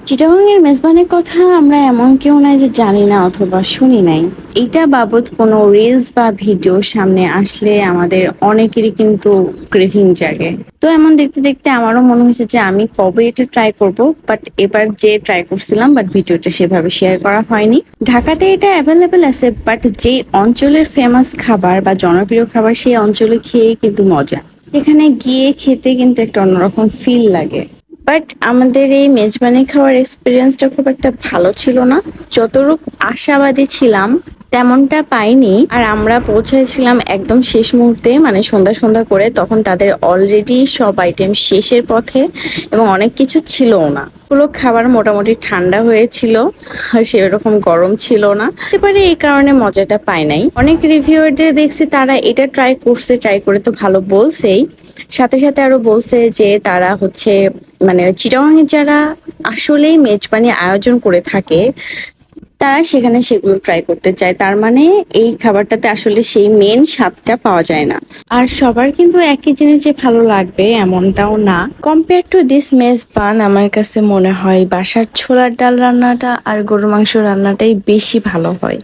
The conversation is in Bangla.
চিটাগাংয়ের মেজবানের কথা আমরা এমন কেউ নাই যে জানি না অথবা শুনি নাই। এইটা বাবদ কোনো রিলস বা ভিডিও সামনে আসলে আমাদের অনেকেরই কিন্তু ক্রেভিং জাগে। তো এমন দেখতে দেখতে আমারও মনে হয়েছে যে আমি কবে এটা ট্রাই করব, বাট এবার যে ট্রাই করছিলাম বাট ভিডিওটা সেভাবে শেয়ার করা হয়নি। ঢাকাতে এটা অ্যাভেলেবেল আছে, বাট যে অঞ্চলের ফেমাস খাবার বা জনপ্রিয় খাবার সেই অঞ্চলে খেয়ে কিন্তু মজা। এখানে গিয়ে খেতে কিন্তু একটা অন্যরকম ফিল লাগে। বাট আমাদের এই মেজবানি খাওয়ার এক্সপিরিয়েন্সটা খুব একটা ভালো ছিল না। যতটুকু আশাবাদী ছিলাম তেমনটা পাইনি। আর আমরা পৌঁছেছিলাম একদম শেষ মুহূর্তে, মানে সন্ধ্যা সন্ধ্যা করে, তখন তাদের অলরেডি সব আইটেম শেষের পথে এবং অনেক কিছু ছিলও না। পুরো খাবার মোটামুটি ঠান্ডা হয়েছিল আর সেরকম গরম ছিল না, হতে পারে এই কারণে মজাটা পাই নাই। অনেক রিভিউয়ারদের দেখছি তারা এটা ট্রাই করছে, ট্রাই করে তো ভালো বলছেই, সাথে সাথে আরো বলছে যে তারা হচ্ছে মানে চিটাগাংয়ে যারা আসলেই মেজবানি আয়োজন করে থাকে তারা সেখানে সেগুলো ট্রাই করতে চায়। তার মানে এই খাবারটাতে আসলে সেই মেন স্বাদটা পাওয়া যায় না। আর সবার কিন্তু একই জিনিস যে ভালো লাগবে এমনটাও না। কম্পেয়ার টু দিস মেজবান আমার কাছে মনে হয় বাসার ছোলার ডাল রান্নাটা আর গরুর মাংস রান্নাটাই বেশি ভালো হয়।